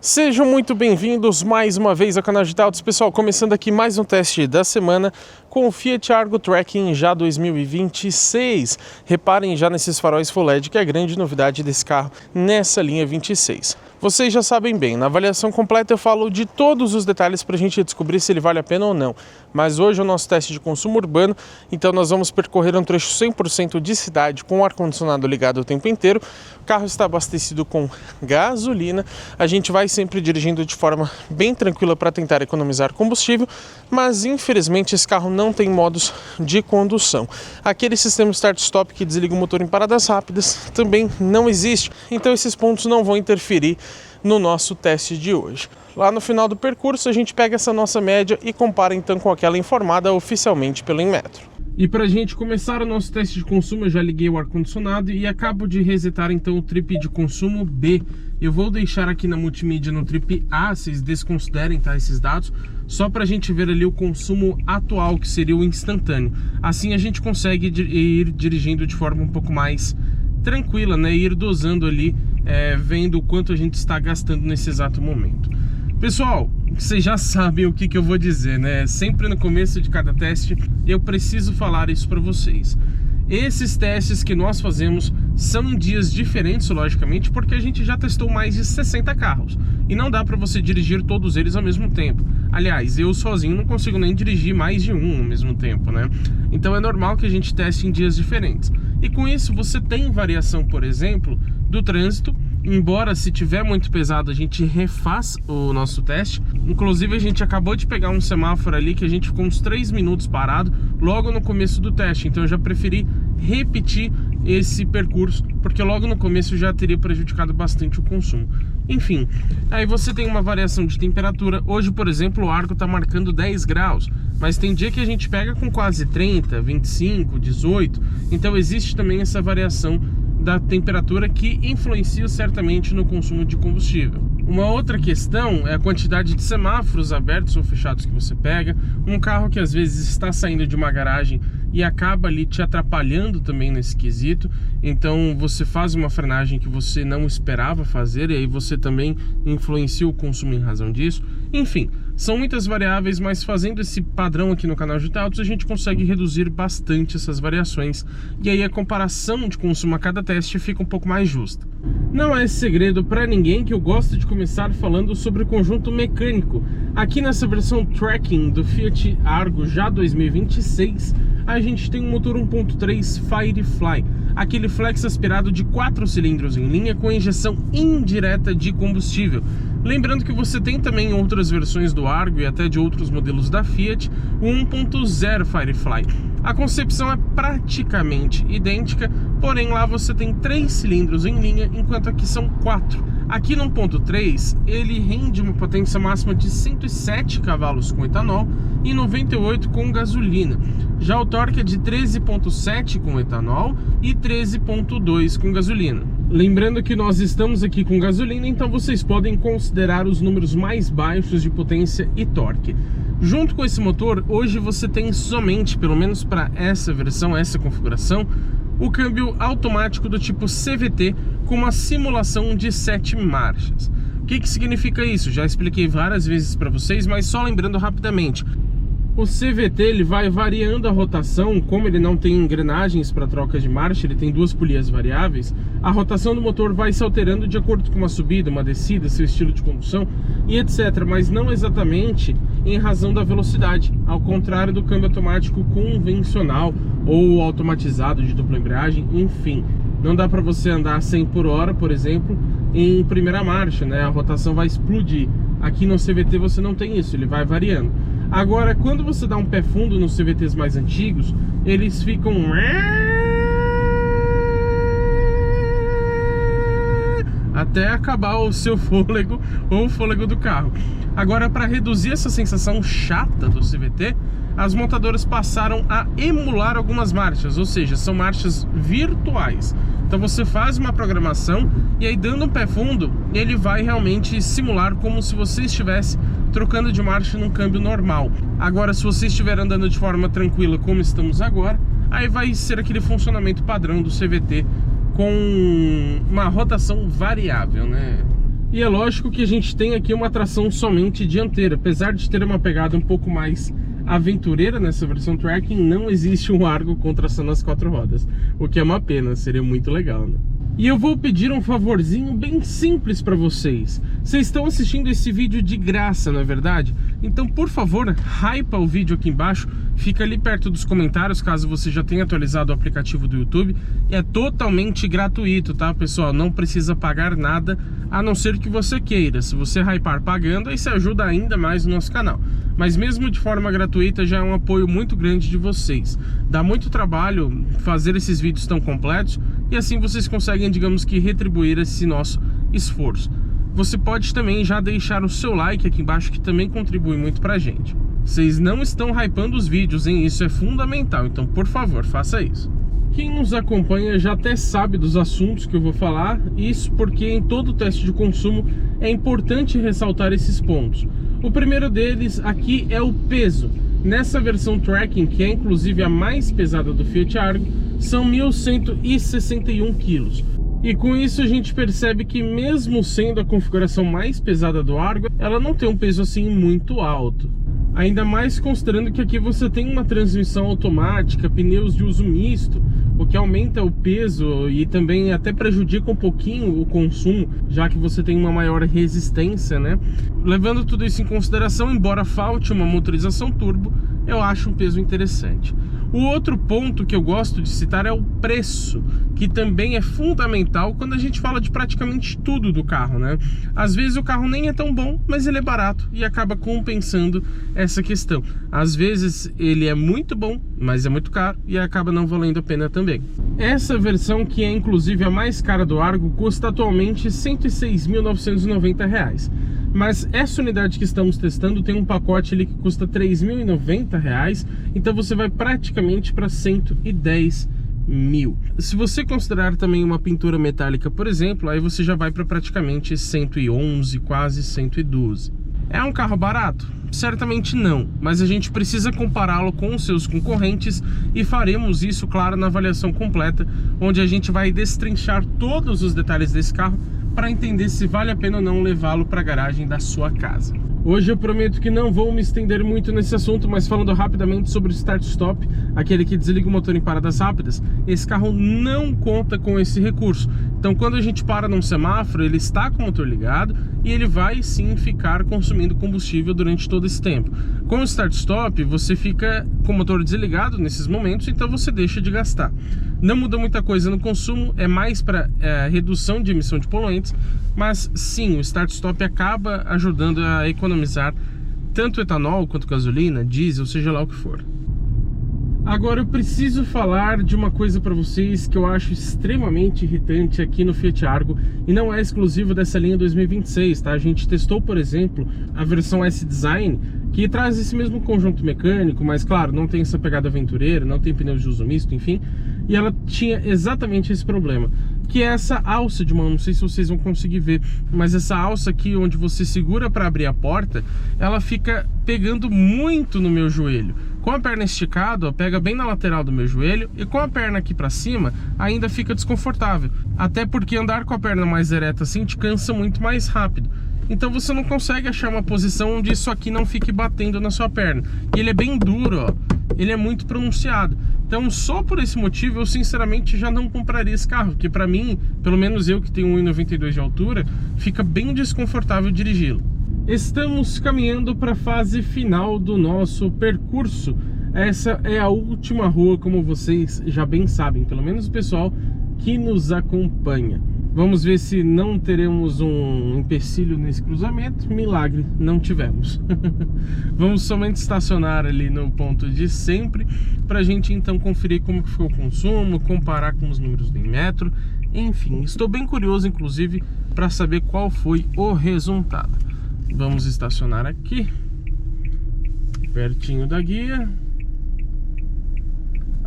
Sejam muito bem-vindos mais uma vez ao canal Digital Autos. Pessoal, começando aqui mais um teste da semana com o Fiat Argo Tracking já 2026. Reparem já nesses faróis Full LED, que é a grande novidade desse carro nessa linha 26. Vocês já sabem bem, na avaliação completa eu falo de todos os detalhes para a gente descobrir se ele vale a pena ou não. Mas hoje é o nosso teste de consumo urbano, então nós vamos percorrer um trecho 100% de cidade com o ar-condicionado ligado o tempo inteiro. O carro está abastecido com gasolina, a gente vai sempre dirigindo de forma bem tranquila para tentar economizar combustível, mas infelizmente esse carro não tem modos de condução. Aquele sistema start-stop que desliga o motor em paradas rápidas também não existe, então esses pontos não vão interferir no nosso teste de hoje. Lá no final do percurso a gente pega essa nossa média e compara então com aquela informada oficialmente pelo Inmetro. E para a gente começar o nosso teste de consumo, eu já liguei o ar-condicionado e acabo de resetar então o trip de consumo B. Eu vou deixar aqui na multimídia no trip A, vocês desconsiderem, tá, esses dados, só para a gente ver ali o consumo atual, que seria o instantâneo. Assim a gente consegue ir dirigindo de forma um pouco mais tranquila, né, ir dosando ali, vendo o quanto a gente está gastando nesse exato momento. Pessoal, vocês já sabem o que eu vou dizer, né? Sempre no começo de cada teste eu preciso falar isso para vocês. Esses testes que nós fazemos são em dias diferentes, logicamente, porque a gente já testou mais de 60 carros. E não dá para você dirigir todos eles ao mesmo tempo. Aliás, eu sozinho não consigo nem dirigir mais de um ao mesmo tempo, né? Então é normal que a gente teste em dias diferentes. E com isso você tem variação, por exemplo, do trânsito. Embora, se tiver muito pesado, a gente refaz o nosso teste. Inclusive a gente acabou de pegar um semáforo ali que a gente ficou uns 3 minutos parado logo no começo do teste. Então eu já preferi repetir esse percurso, porque logo no começo já teria prejudicado bastante o consumo. Enfim, aí você tem uma variação de temperatura. Hoje, por exemplo, o Argo está marcando 10 graus, mas tem dia que a gente pega com quase 30, 25, 18. Então existe também essa variação da temperatura que influencia certamente no consumo de combustível. Uma outra questão é a quantidade de semáforos abertos ou fechados que você pega. Um carro que às vezes está saindo de uma garagem e acaba ali te atrapalhando também nesse quesito. Então você faz uma frenagem que você não esperava fazer e aí você também influencia o consumo em razão disso. Enfim, são muitas variáveis, mas fazendo esse padrão aqui no canal Digital Autos a gente consegue reduzir bastante essas variações e aí a comparação de consumo a cada teste fica um pouco mais justa. Não é segredo para ninguém que eu gosto de começar falando sobre o conjunto mecânico. Aqui nessa versão Tracking do Fiat Argo já 2026, a gente tem um motor 1.3 Firefly, aquele flex aspirado de 4 cilindros em linha com injeção indireta de combustível. Lembrando que você tem também outras versões do Argo e até de outros modelos da Fiat, o 1.0 Firefly. A concepção é praticamente idêntica, porém lá você tem 3 cilindros em linha, enquanto aqui são 4. Aqui no 1.3 ele rende uma potência máxima de 107 cavalos com etanol e 98 com gasolina. Já o torque é de 13.7 com etanol e 13.2 com gasolina. Lembrando que nós estamos aqui com gasolina, então vocês podem considerar os números mais baixos de potência e torque. Junto com esse motor, hoje você tem somente, pelo menos para essa versão, essa configuração, o câmbio automático do tipo CVT com uma simulação de 7 marchas. O que significa isso? Já expliquei várias vezes para vocês, mas só lembrando rapidamente. O CVT ele vai variando a rotação, como ele não tem engrenagens para troca de marcha, ele tem 2 polias variáveis, a rotação do motor vai se alterando de acordo com uma subida, uma descida, seu estilo de condução e etc, mas não exatamente em razão da velocidade, ao contrário do câmbio automático convencional ou automatizado de dupla embreagem, enfim. Não dá para você andar a 100 por hora, por exemplo, em primeira marcha, né? A rotação vai explodir. Aqui no CVT você não tem isso, ele vai variando. Agora, quando você dá um pé fundo nos CVTs mais antigos, eles ficam até acabar o seu fôlego ou o fôlego do carro. Agora, para reduzir essa sensação chata do CVT, as montadoras passaram a emular algumas marchas, ou seja, são marchas virtuais. Então você faz uma programação e aí, dando um pé fundo, ele vai realmente simular como se você estivesse trocando de marcha num câmbio normal. Agora, se você estiver andando de forma tranquila como estamos agora, aí vai ser aquele funcionamento padrão do CVT com uma rotação variável, né? E é lógico que a gente tem aqui uma tração somente dianteira, apesar de ter uma pegada um pouco mais aventureira nessa versão Tracking, não existe um Argo com tração nas 4 rodas, o que é uma pena, seria muito legal, né? E eu vou pedir um favorzinho bem simples para vocês. Vocês estão assistindo esse vídeo de graça, não é verdade? Então, por favor, hypa o vídeo aqui embaixo. Fica ali perto dos comentários, caso você já tenha atualizado o aplicativo do YouTube. É totalmente gratuito, tá, pessoal? Não precisa pagar nada, a não ser que você queira. Se você hypar pagando, aí você ajuda ainda mais o nosso canal. Mas mesmo de forma gratuita, já é um apoio muito grande de vocês. Dá muito trabalho fazer esses vídeos tão completos, e assim vocês conseguem, digamos que, retribuir esse nosso esforço. Você pode também já deixar o seu like aqui embaixo, que também contribui muito pra gente. Vocês não estão hypando os vídeos, hein? Isso é fundamental, então por favor, faça isso. Quem nos acompanha já até sabe dos assuntos que eu vou falar, isso porque em todo teste de consumo é importante ressaltar esses pontos. O primeiro deles aqui é o peso. Nessa versão Tracking, que é inclusive a mais pesada do Fiat Argo, são 1.161 kg. E com isso a gente percebe que, mesmo sendo a configuração mais pesada do Argo, ela não tem um peso assim muito alto. Ainda mais considerando que aqui você tem uma transmissão automática, pneus de uso misto, o que aumenta o peso e também até prejudica um pouquinho o consumo, já que você tem uma maior resistência, né? Levando tudo isso em consideração, embora falte uma motorização turbo, eu acho um peso interessante. O outro ponto que eu gosto de citar é o preço, que também é fundamental quando a gente fala de praticamente tudo do carro, né? Às vezes o carro nem é tão bom, mas ele é barato e acaba compensando essa questão. Às vezes ele é muito bom, mas é muito caro e acaba não valendo a pena também. Essa versão, que é inclusive a mais cara do Argo, custa atualmente R$ 106.990. Mas essa unidade que estamos testando tem um pacote ali que custa R$ 3.090, então você vai praticamente para 110 mil. Se você considerar também uma pintura metálica, por exemplo, aí você já vai para praticamente 111, quase 112. É um carro barato? Certamente não, mas a gente precisa compará-lo com os seus concorrentes e faremos isso, claro, na avaliação completa, onde a gente vai destrinchar todos os detalhes desse carro para entender se vale a pena ou não levá-lo para a garagem da sua casa. Hoje eu prometo que não vou me estender muito nesse assunto, mas falando rapidamente sobre o Start-Stop, aquele que desliga o motor em paradas rápidas, esse carro não conta com esse recurso. Então quando a gente para num semáforo, ele está com o motor ligado e ele vai sim ficar consumindo combustível durante todo esse tempo. Com o Start-Stop, você fica com o motor desligado nesses momentos, então você deixa de gastar. Não muda muita coisa no consumo, é mais para redução de emissão de poluentes, mas sim, o Start-Stop acaba ajudando a economizar tanto etanol quanto gasolina, diesel, seja lá o que for. Agora eu preciso falar de uma coisa para vocês que eu acho extremamente irritante aqui no Fiat Argo, e não é exclusivo dessa linha 2026, tá? A gente testou, por exemplo, a versão S-Design, que traz esse mesmo conjunto mecânico, mas claro, não tem essa pegada aventureira, não tem pneus de uso misto, enfim, e ela tinha exatamente esse problema, que é essa alça de mão. Não sei se vocês vão conseguir ver, mas essa alça aqui, onde você segura para abrir a porta, ela fica pegando muito no meu joelho. Com a perna esticada, ó, pega bem na lateral do meu joelho, e com a perna aqui para cima, ainda fica desconfortável. Até porque andar com a perna mais ereta assim te cansa muito mais rápido. Então você não consegue achar uma posição onde isso aqui não fique batendo na sua perna. E ele é bem duro, ó. Ele é muito pronunciado. Então só por esse motivo eu sinceramente já não compraria esse carro, porque para mim, pelo menos eu que tenho 1,92 de altura, fica bem desconfortável dirigi-lo. Estamos caminhando para a fase final do nosso percurso. Essa é a última rua, como vocês já bem sabem, pelo menos o pessoal que nos acompanha. Vamos ver se não teremos um empecilho nesse cruzamento. Milagre, não tivemos. Vamos somente estacionar ali no ponto de sempre, para a gente então conferir como que ficou o consumo, comparar com os números do Inmetro. Enfim, estou bem curioso inclusive para saber qual foi o resultado. Vamos estacionar aqui, pertinho da guia.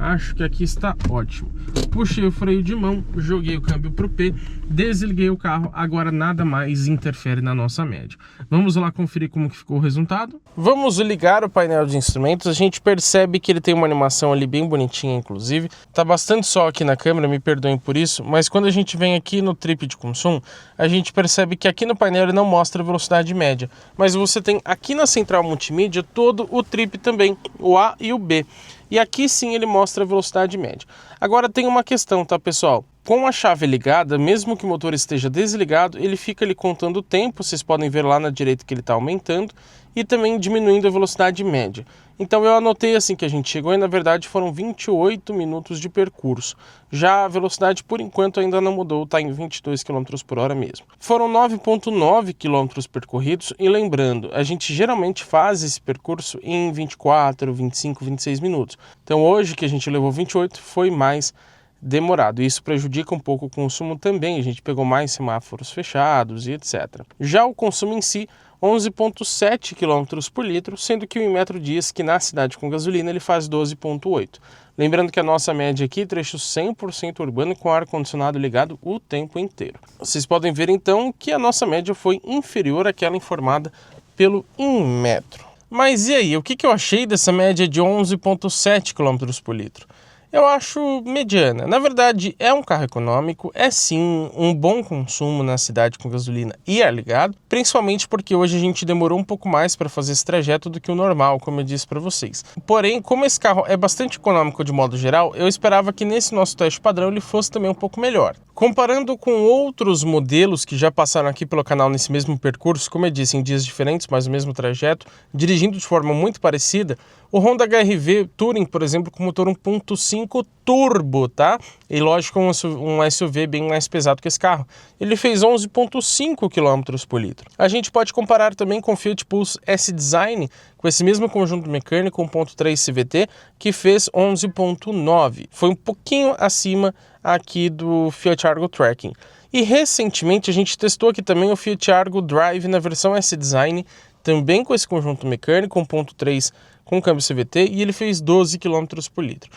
Acho que aqui está ótimo. Puxei o freio de mão, joguei o câmbio pro P, desliguei o carro, agora nada mais interfere na nossa média. Vamos lá conferir como que ficou o resultado? Vamos ligar o painel de instrumentos, a gente percebe que ele tem uma animação ali bem bonitinha, inclusive. Tá bastante sol aqui na câmera, me perdoem por isso, mas quando a gente vem aqui no trip de consumo, a gente percebe que aqui no painel ele não mostra a velocidade média, mas você tem aqui na central multimídia todo o trip também, o A e o B. E aqui sim ele mostra a velocidade média. Agora tem uma questão, tá, pessoal? Com a chave ligada, mesmo que o motor esteja desligado, ele fica ali contando o tempo, vocês podem ver lá na direita que ele está aumentando e também diminuindo a velocidade média. Então eu anotei assim que a gente chegou e na verdade foram 28 minutos de percurso. Já a velocidade por enquanto ainda não mudou, está em 22 km por hora mesmo. Foram 9,9 km percorridos e lembrando, a gente geralmente faz esse percurso em 24, 25, 26 minutos. Então hoje que a gente levou 28 foi mais demorado. Isso prejudica um pouco o consumo também, a gente pegou mais semáforos fechados e etc. Já o consumo em si, 11,7 km por litro, sendo que o Inmetro diz que na cidade com gasolina ele faz 12,8. Lembrando que a nossa média aqui, trecho 100% urbano com ar-condicionado ligado o tempo inteiro. Vocês podem ver então que a nossa média foi inferior àquela informada pelo Inmetro. Mas e aí, o que eu achei dessa média de 11,7 km por litro? Eu acho mediana. Na verdade, é um carro econômico, é sim um bom consumo na cidade com gasolina e ar ligado, principalmente porque hoje a gente demorou um pouco mais para fazer esse trajeto do que o normal, como eu disse para vocês. Porém, como esse carro é bastante econômico de modo geral, eu esperava que nesse nosso teste padrão ele fosse também um pouco melhor. Comparando com outros modelos que já passaram aqui pelo canal nesse mesmo percurso, como eu disse, em dias diferentes, mas o mesmo trajeto, dirigindo de forma muito parecida, o Honda HR-V Touring, por exemplo, com motor 1.5 turbo, tá? E lógico, um SUV bem mais pesado que esse carro. Ele fez 11,5 km por litro. A gente pode comparar também com o Fiat Pulse S-Design, com esse mesmo conjunto mecânico 1.3 CVT, que fez 11,9. Foi um pouquinho acima aqui do Fiat Argo Tracking. E recentemente a gente testou aqui também o Fiat Argo Drive na versão S-Design, também com esse conjunto mecânico 1.3 com câmbio CVT, e ele fez 12 km por litro.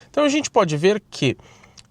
Então a gente pode ver que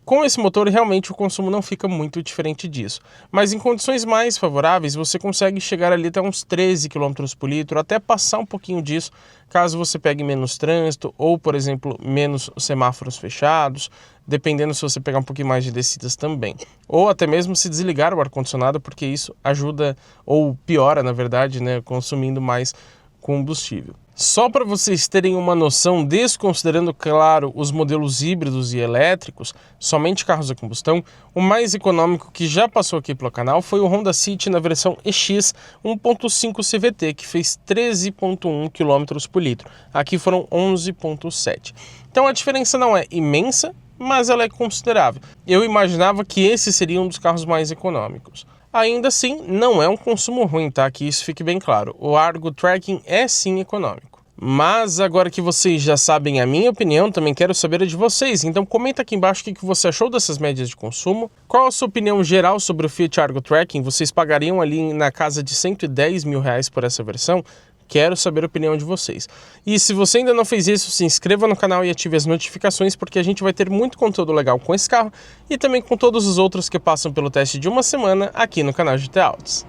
com esse motor realmente o consumo não fica muito diferente disso, mas em condições mais favoráveis você consegue chegar ali até uns 13 km por litro, até passar um pouquinho disso, caso você pegue menos trânsito ou, por exemplo, menos semáforos fechados, dependendo se você pegar um pouquinho mais de descidas também. Ou até mesmo se desligar o ar-condicionado, porque isso ajuda, ou piora na verdade, né, consumindo mais combustível. Só para vocês terem uma noção, desconsiderando, claro, os modelos híbridos e elétricos, somente carros a combustão, o mais econômico que já passou aqui pelo canal foi o Honda City na versão EX 1.5 CVT, que fez 13,1 km por litro. Aqui foram 11,7. Então a diferença não é imensa, mas ela é considerável. Eu imaginava que esse seria um dos carros mais econômicos. Ainda assim, não é um consumo ruim, tá? Que isso fique bem claro. O Argo Tracking é sim econômico. Mas agora que vocês já sabem a minha opinião, também quero saber a de vocês. Então comenta aqui embaixo o que você achou dessas médias de consumo. Qual a sua opinião geral sobre o Fiat Argo Tracking? Vocês pagariam ali na casa de 110 mil reais por essa versão? Quero saber a opinião de vocês. E se você ainda não fez isso, se inscreva no canal e ative as notificações, porque a gente vai ter muito conteúdo legal com esse carro e também com todos os outros que passam pelo teste de uma semana aqui no canal GT Autos.